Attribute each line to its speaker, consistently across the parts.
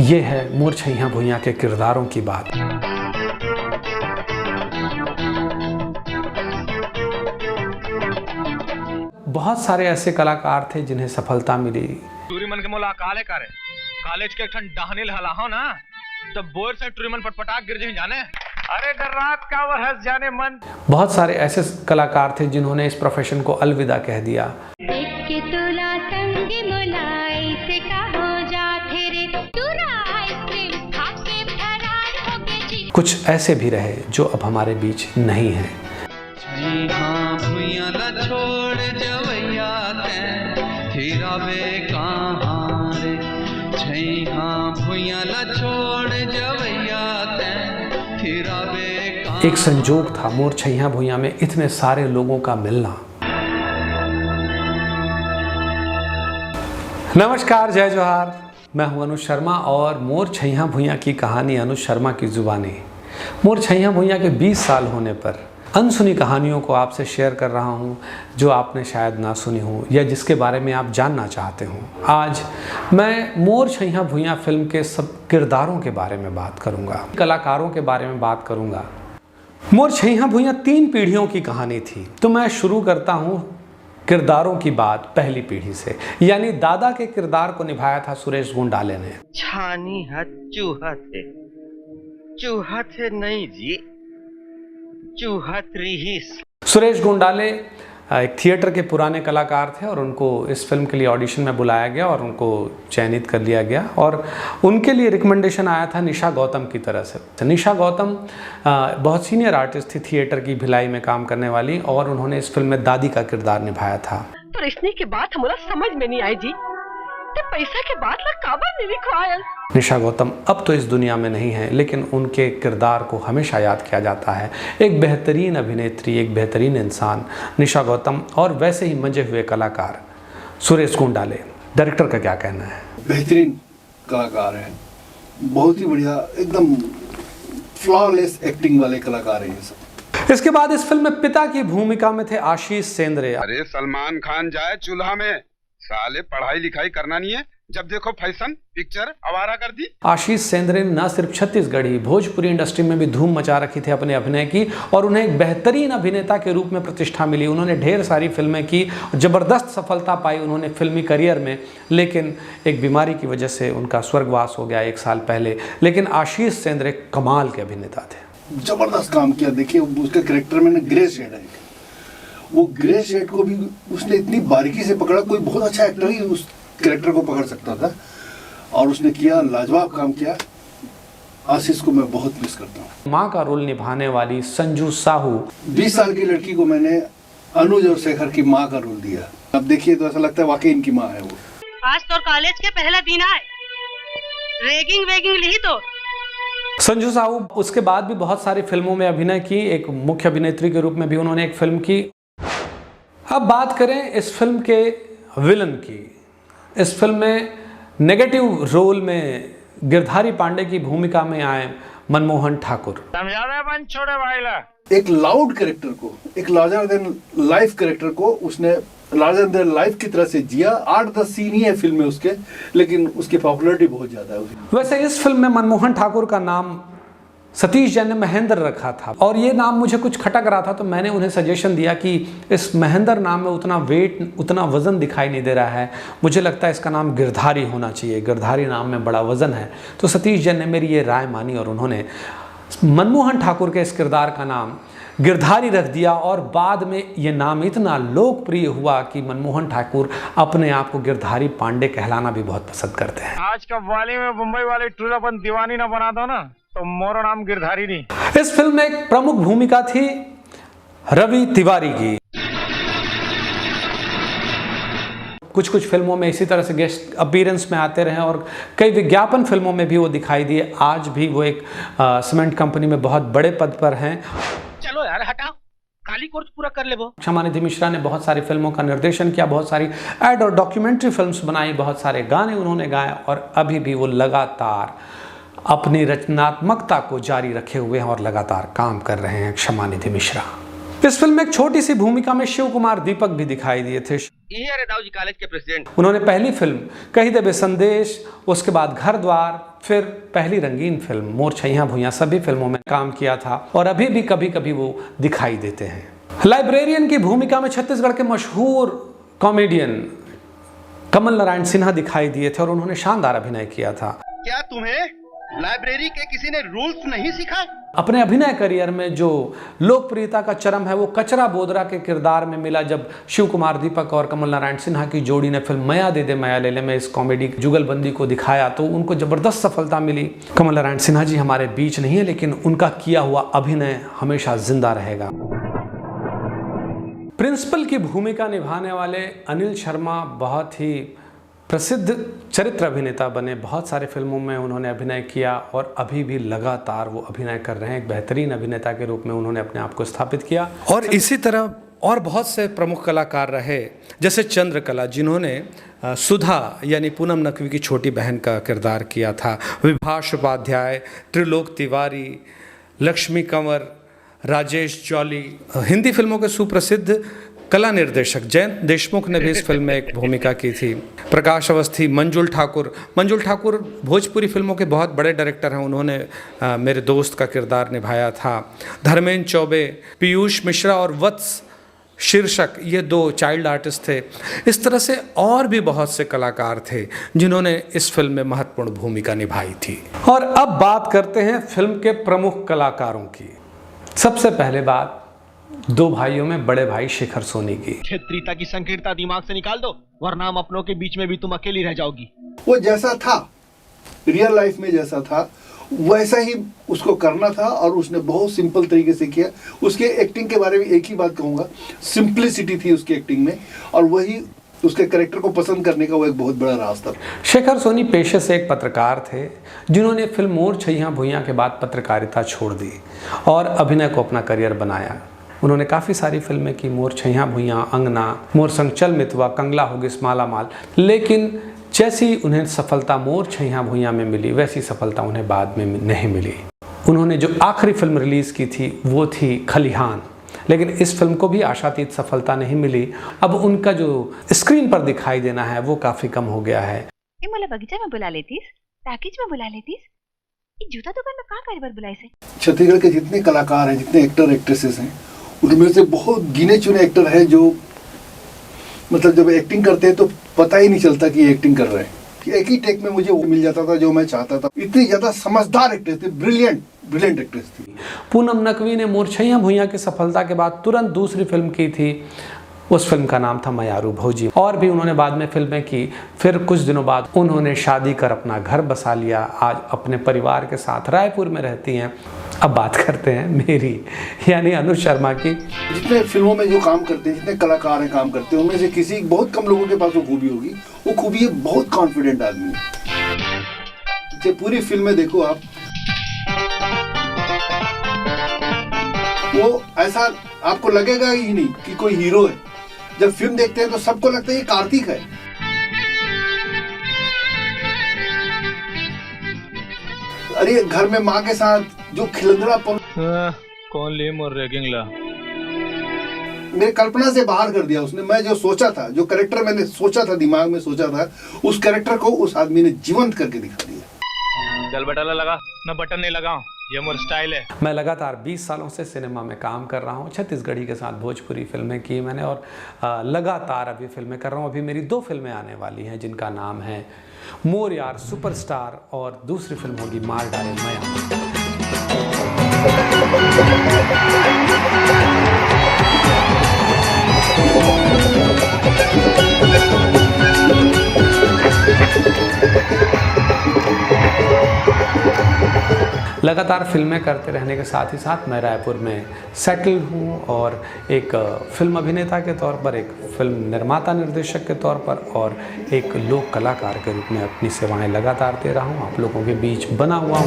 Speaker 1: ये है मोर छैया भुइयां के किरदारों की बात। बहुत सारे ऐसे कलाकार थे जिन्हें सफलता मिली।
Speaker 2: टूरी मन के मोला काले करे कॉलेज के ठन डहनिल हला हो ना, तब बोर से टूरी मन पटपटाक गिर जाए जाने। अरे डर रात का वो हंस जाने मन।
Speaker 1: बहुत सारे ऐसे कलाकार थे जिन्होंने इस प्रोफेशन को अलविदा कह दिया। कुछ ऐसे भी रहे जो अब हमारे बीच नहीं हैं। एक संजोग था मोर छैया भुइयां में इतने सारे लोगों का मिलना। नमस्कार, जय जोहार, मैं हूं अनुज शर्मा और मोर छैया भुइयां की कहानी अनुज शर्मा की जुबानी। मोर छैया भुइयां के 20 साल होने पर अनसुनी कहानियों को आपसे शेयर कर रहा हूं जो आपने शायद ना सुनी हो या जिसके बारे में आप जानना चाहते हो। आज मैं मोर छैया भुइयां फिल्म के सब किरदारों के बारे में बात करूंगा, कलाकारों के बारे में बात करूंगा। मोर छैया भुइयां 3 पीढ़ियों की कहानी थी, तो मैं शुरू करता हूं किरदारों की बात पहली पीढ़ी से, यानी दादा के किरदार को निभाया था सुरेश गुंडाले ने।
Speaker 3: छानी है चूहा थे नहीं जी, चूहा त्रिहिस।
Speaker 1: सुरेश गुंडाले एक थिएटर के पुराने कलाकार थे और उनको इस फिल्म के लिए ऑडिशन में बुलाया गया और उनको चयनित कर लिया गया और उनके लिए रिकमेंडेशन आया था निशा गौतम की तरह से। निशा गौतम बहुत सीनियर आर्टिस्ट थी, थिएटर की भिलाई में काम करने वाली, और उन्होंने इस फिल्म में दादी का किरदार निभाया था।
Speaker 4: पर इसने के बात हमारा समझ में नहीं आई जी, ते पैसा के बाद ला काबा नहीं लिखवाया।
Speaker 1: निशा गौतम अब तो इस दुनिया में नहीं है, लेकिन उनके किरदार को हमेशा याद किया जाता है। एक बेहतरीन अभिनेत्री, एक बेहतरीन इंसान निशा गौतम, और वैसे ही मंजे हुए कलाकार सुरेश गुंडाले। डायरेक्टर का क्या कहना है?
Speaker 5: बेहतरीन कलाकार है, बहुत ही बढ़िया, एकदम फ्लॉलेस एक्टिंग वाले कलाकार हैं ये सब।
Speaker 1: इसके बाद इस फिल्म में पिता की भूमिका में थे आशीष सेंद्रे।
Speaker 6: अरे सलमान खान जाए चूल्हा में, साले पढ़ाई लिखाई करना नहीं है, जब देखो फैशन पिक्चर आवारा कर दी।
Speaker 1: आशीष सेंद्रे ने न सिर्फ छत्तीसगढ़ी भोजपुरी इंडस्ट्री में भी धूम मचा रखी थी अपने अभिनय की, और उन्हें एक बेहतरीन अभिनेता के रूप में प्रतिष्ठा मिली। उन्होंने ढेर सारी फिल्में की, जबरदस्त सफलता पाई उन्होंने फिल्मी करियर में, लेकिन एक बीमारी की वजह से उनका स्वर्गवास हो गया 1 साल पहले। लेकिन आशीष सेंद्रे कमाल के अभिनेता थे,
Speaker 5: जबरदस्त काम किया। देखिए उसके कैरेक्टर में ग्रे शेड है, वो ग्रे शेड को भी उसने इतनी बारीकी से पकड़ा, कोई बहुत अच्छा एक्टर ही उस कैरेक्टर को पकड़ सकता था, और उसने किया, लाजवाब काम किया। आशीष को मैं बहुत मिस करता हूँ।
Speaker 1: माँ का रोल निभाने वाली संजू साहू।
Speaker 5: 20 साल की लड़की को मैंने अनुज और शेखर की माँ का रोल दिया। अब देखिए तो ऐसा लगता है वाकई इनकी माँ है वो।
Speaker 4: आज तो कॉलेज के पहला दिन है, रैगिंग वेगिंग ली तो।
Speaker 1: संजू साहू उसके बाद भी बहुत सारी फिल्मों में अभिनय की, एक मुख्य अभिनेत्री के रूप में भी उन्होंने एक फिल्म की। अब बात करें इस फिल्म के विलन की। इस फिल्म में नेगेटिव रोल में गिरधारी पांडे की भूमिका में आए मनमोहन ठाकुर।
Speaker 5: एक लाउड कैरेक्टर को, एक लार्जर देन लाइफ कैरेक्टर को उसने लार्जर देन लाइफ की तरह से जिया। 8-10 सीन ही है फिल्म में उसके, लेकिन उसकी पॉपुलैरिटी बहुत ज्यादा है।
Speaker 1: वैसे इस फिल्म में मनमोहन ठाकुर का नाम सतीश जैन ने महेंद्र रखा था, और ये नाम मुझे कुछ खटक रहा था, तो मैंने उन्हें सजेशन दिया कि इस महेंद्र नाम में उतना वेट, उतना वजन दिखाई नहीं दे रहा है, मुझे लगता है इसका नाम गिरधारी होना चाहिए, गिरधारी नाम में बड़ा वजन है। तो सतीश जैन ने मेरी ये राय मानी और उन्होंने मनमोहन ठाकुर के इस किरदार का नाम गिरधारी रख दिया, और बाद में ये नाम इतना लोकप्रिय हुआ कि मनमोहन ठाकुर अपने आप को गिरधारी पांडे कहलाना भी बहुत पसंद करते हैं।
Speaker 2: आज का वाली में मुंबई वाले टूरापन दीवानी ना बना दो ना, तो मोरा नाम गिरधारी नहीं।
Speaker 1: इस फिल्म में एक प्रमुख भूमिका थी रवि तिवारी की। कुछ फिल्मों में इसी तरह से गेस्ट अपीयरेंस में आते रहे और कई विज्ञापन फिल्मों में भी वो दिखाई दिए। आज भी वो एक सीमेंट कंपनी में बहुत बड़े पद पर हैं।
Speaker 3: चलो यार हटाओ, काली कोर्स पूरा कर ले वो।
Speaker 1: क्षमानिधि मिश्रा ने बहुत सारी फिल्मों का निर्देशन किया, बहुत सारी एड और डॉक्यूमेंट्री फिल्म्स बनाई, बहुत सारे गाने उन्होंने गाए, और अभी भी वो लगातार अपनी रचनात्मकता को जारी रखे हुए हैं और लगातार काम कर रहे हैं क्षमानिधि मिश्रा। इस फिल्म में एक छोटी सी भूमिका में शिव कुमार दीपक भी दिखाई दिए थे।
Speaker 3: यही है दाऊ जी कॉलेज के प्रेसिडेंट।
Speaker 1: उन्होंने पहली फिल्म कहीं दे संदेश, उसके बाद घर द्वार, फिर पहली रंगीन फिल्म मोर छैया भुइयां, सभी फिल्मों में काम किया था और अभी भी कभी कभी वो दिखाई देते हैं। लाइब्रेरियन की भूमिका में छत्तीसगढ़ के मशहूर कॉमेडियन कमल नारायण सिन्हा दिखाई दिए थे और उन्होंने शानदार अभिनय किया था।
Speaker 7: क्या तुम्हें लाइब्रेरी के किसी ने रूल्स नहीं सिखाए?
Speaker 1: अपने अभिनय करियर में जो लोकप्रियता का चरम है वो कचरा बोदरा के किरदार में मिला, जब शिव कुमार दीपक और कमल नारायण सिन्हा की जोड़ी ने फिल्म मया दे दे मया ले ले में इस कॉमेडी जुगलबंदी को दिखाया तो उनको जबरदस्त सफलता मिली। कमल नारायण सिन्हा जी हमारे बीच नहीं है, लेकिन उनका किया हुआ अभिनय हमेशा जिंदा रहेगा। प्रिंसिपल की भूमिका निभाने वाले अनिल शर्मा बहुत ही प्रसिद्ध चरित्र अभिनेता बने। बहुत सारे फिल्मों में उन्होंने अभिनय किया और अभी भी लगातार वो अभिनय कर रहे हैं। एक बेहतरीन अभिनेता के रूप में उन्होंने अपने आप को स्थापित किया। और इसी तरह और बहुत से प्रमुख कलाकार रहे, जैसे चंद्रकला जिन्होंने सुधा यानी पूनम नकवी की छोटी बहन का किरदार किया था, विभाष उपाध्याय, त्रिलोक तिवारी, लक्ष्मी कंवर, राजेश जौली। हिंदी फिल्मों के सुप्रसिद्ध कला निर्देशक जयंत देशमुख ने भी इस फिल्म में एक भूमिका की थी। प्रकाश अवस्थी, मंजुल ठाकुर भोजपुरी फिल्मों के बहुत बड़े डायरेक्टर हैं, उन्होंने मेरे दोस्त का किरदार निभाया था। धर्मेंद्र चौबे, पीयूष मिश्रा और वत्स शीर्षक, ये 2 चाइल्ड आर्टिस्ट थे। इस तरह से और भी बहुत से कलाकार थे जिन्होंने इस फिल्म में महत्वपूर्ण भूमिका निभाई थी। और अब बात करते हैं फिल्म के प्रमुख कलाकारों की। सबसे पहले बात 2 भाइयों में बड़े भाई शेखर सोनी की।
Speaker 3: क्षेत्रीयता की संकीर्णता दिमाग से निकाल दो, वरना हम अपनों के बीच में भी तुम अकेली रह जाओगी।
Speaker 5: वो जैसा था रियल लाइफ में, जैसा था वैसा ही उसको करना था और उसने बहुत सिंपल तरीके से किया। उसके एक्टिंग के बारे में एक ही बात कहूँगा, सिंप्लिसिटी थी उसकी एक्टिंग में और वही उसके कैरेक्टर को पसंद करने का वो एक बहुत बड़ा रास्ता।
Speaker 1: शेखर सोनी पेशे से एक पत्रकार थे जिन्होंने फिल्म मोर छैया भुइयां के बाद पत्रकारिता छोड़ दी और अभिनय को अपना करियर बनाया। उन्होंने काफ़ी सारी फिल्में की, मोर छैया भुइयां, अंगना, मोर संग चल मितवा, कंगला होगिस माला माल, लेकिन जैसी उन्हें सफलता मोर छैया भुइयां में मिली वैसी सफलता उन्हें बाद में नहीं मिली। उन्होंने जो आखिरी फिल्म रिलीज़ की थी वो थी खलिहान, लेकिन इस फिल्म को भी आशातीत सफलता नहीं मिली। अब उनका जो स्क्रीन पर दिखाई देना है वो काफ़ी कम हो गया है।
Speaker 8: ये मला बगीचा में बुला लेतीस, पैकेज में बुला लेतीस, ये जूता दुकान में कहाँ कारीगर बुलाए से?
Speaker 5: छत्तीसगढ़ के जितने कलाकार हैं, जितने एक्टर एक्ट्रेसेस हैं, उनमें से बहुत गिने चुने एक्टर हैं जो मतलब जब एक्टिंग करते हैं तो पता ही नहीं चलता कि एक्टिंग कर रहे हैं। एक ही टेक में मुझे वो मिल जाता था जो मैं चाहता था। इतनी ज्यादा समझदार एक्ट्रेस थी, ब्रिलियंट एक्ट्रेस थी।
Speaker 1: पूनम नकवी ने मोर छैया भुइयां की सफलता के बाद तुरंत दूसरी फिल्म की थी, उस फिल्म का नाम था मयारू भौजी। और भी उन्होंने बाद में फिल्में की। फिर कुछ दिनों बाद उन्होंने शादी कर अपना घर बसा लिया। आज अपने परिवार के साथ रायपुर में रहती हैं। अब बात करते हैं मेरी यानी अनुज शर्मा की।
Speaker 5: जितने फिल्मों में जो काम करते हैं, जितने कलाकार हैं काम करते हैं, उनमें से किसी बहुत कम लोगों के पास वो खूबी होगी। वो खूबी है बहुत कॉन्फिडेंट आदमी है। पूरी फिल्म में देखो आप, वो ऐसा आपको लगेगा ही नहीं कि कोई हीरो है। जब फिल्म देखते हैं तो सबको लगता है ये कार्तिक है। अरे घर में माँ के साथ जो खिलंदड़ापन
Speaker 2: कौन ले मोर रेगिंग ला,
Speaker 5: मेरे कल्पना से बाहर कर दिया उसने। मैं जो सोचा था, जो कैरेक्टर मैंने सोचा था, दिमाग में सोचा था, उस कैरेक्टर को उस आदमी ने जीवंत करके दिखा दिया।
Speaker 2: चल बटन लगा, मैं बटन नहीं लगाऊं, ये मोर स्टाइल है।
Speaker 1: मैं लगातार 20 सालों से सिनेमा में काम कर रहा हूँ। छत्तीसगढ़ी के साथ भोजपुरी फिल्में की मैंने और लगातार अभी फिल्में कर रहा हूँ। अभी मेरी 2 फिल्में आने वाली हैं जिनका नाम है मोर यार सुपरस्टार और दूसरी फिल्म होगी मार डाले मया। लगातार फिल्में करते रहने के साथ ही साथ मैं रायपुर में सेटल हूँ और एक फिल्म अभिनेता के तौर पर, एक फिल्म निर्माता निर्देशक के तौर पर और एक लोक कलाकार के रूप में अपनी सेवाएं लगातार दे रहा हूँ। आप लोगों के बीच बना हुआ हूँ।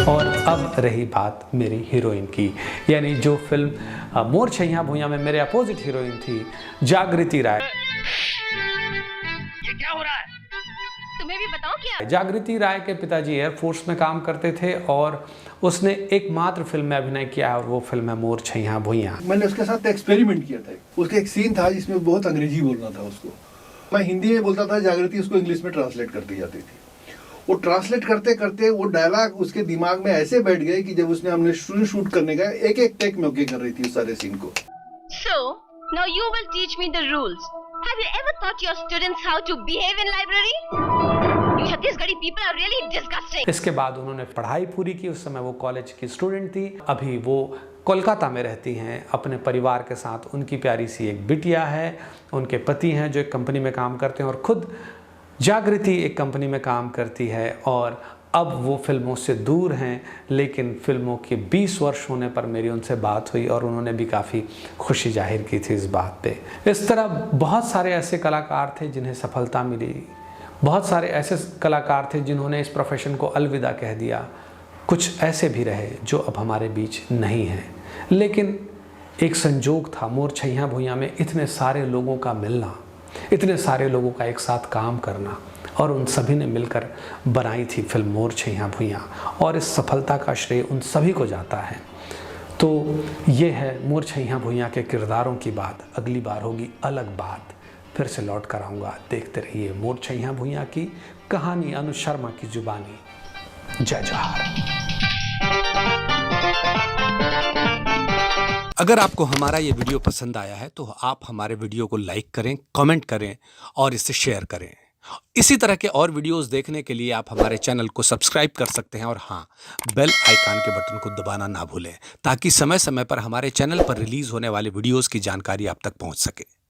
Speaker 1: और अब रही बात मेरी हीरोइन की, यानी जो फिल्म मोर छैया भुइयां में मेरे अपोजिट हीरोइन थी जागृति राय।
Speaker 3: ये क्या हो रहा है?
Speaker 8: तुम्हें भी बताऊं क्या?
Speaker 1: जागृति राय के पिताजी एयरफोर्स में काम करते थे और उसने एकमात्र फिल्म में अभिनय किया है और वो फिल्म है मोर छैया भुइयां।
Speaker 5: मैंने उसके साथ एक्सपेरिमेंट किया था। उसका एक सीन था जिसमें बहुत अंग्रेजी बोलना था उसको, मैं हिंदी में बोलता था, जागृति उसको इंग्लिश में ट्रांसलेट करती जाती थी। वो ट्रांसलेट करते करते वो डायलॉग उसके दिमाग में ऐसे बैठ गए कि जब उसने हमने शूट करने का एक एक टेक में ओके कर रही थी उस सारे सीन को।
Speaker 8: So, now you will teach me the rules. Have you ever taught your students how to behave in library? You Chhattisgarhi people are really disgusting.
Speaker 1: इसके बाद उन्होंने पढ़ाई पूरी की। उस समय वो कॉलेज की स्टूडेंट थी। अभी वो कोलकाता में रहती हैं अपने परिवार के साथ। उनकी प्यारी सी एक बिटिया है, उनके पति हैं जो एक कंपनी में काम करते हैं और खुद जागृति एक कंपनी में काम करती है और अब वो फिल्मों से दूर हैं। लेकिन फिल्मों के 20 वर्ष होने पर मेरी उनसे बात हुई और उन्होंने भी काफ़ी खुशी जाहिर की थी इस बात पे। इस तरह बहुत सारे ऐसे कलाकार थे जिन्हें सफलता मिली, बहुत सारे ऐसे कलाकार थे जिन्होंने इस प्रोफेशन को अलविदा कह दिया। कुछ ऐसे भी रहे जो अब हमारे बीच नहीं हैं। लेकिन एक संजोग था मोर छैया भुइयां में इतने सारे लोगों का मिलना, इतने सारे लोगों का एक साथ काम करना और उन सभी ने मिलकर बनाई थी फिल्म मोर छैया भुइयां और इस सफलता का श्रेय उन सभी को जाता है। तो ये है मोर छैया भुइयां के किरदारों की बात। अगली बार होगी अलग बात, फिर से लौट कर आऊँगा। देखते रहिए मोर छैया भुइयां की कहानी, अनुज शर्मा की जुबानी। जय जोहार। अगर आपको हमारा ये वीडियो पसंद आया है तो आप हमारे वीडियो को लाइक करें, कमेंट करें और इसे शेयर करें। इसी तरह के और वीडियोस देखने के लिए आप हमारे चैनल को सब्सक्राइब कर सकते हैं और हाँ, बेल आइकन के बटन को दबाना ना भूलें ताकि समय समय पर हमारे चैनल पर रिलीज होने वाले वीडियोस की जानकारी आप तक पहुंच सके।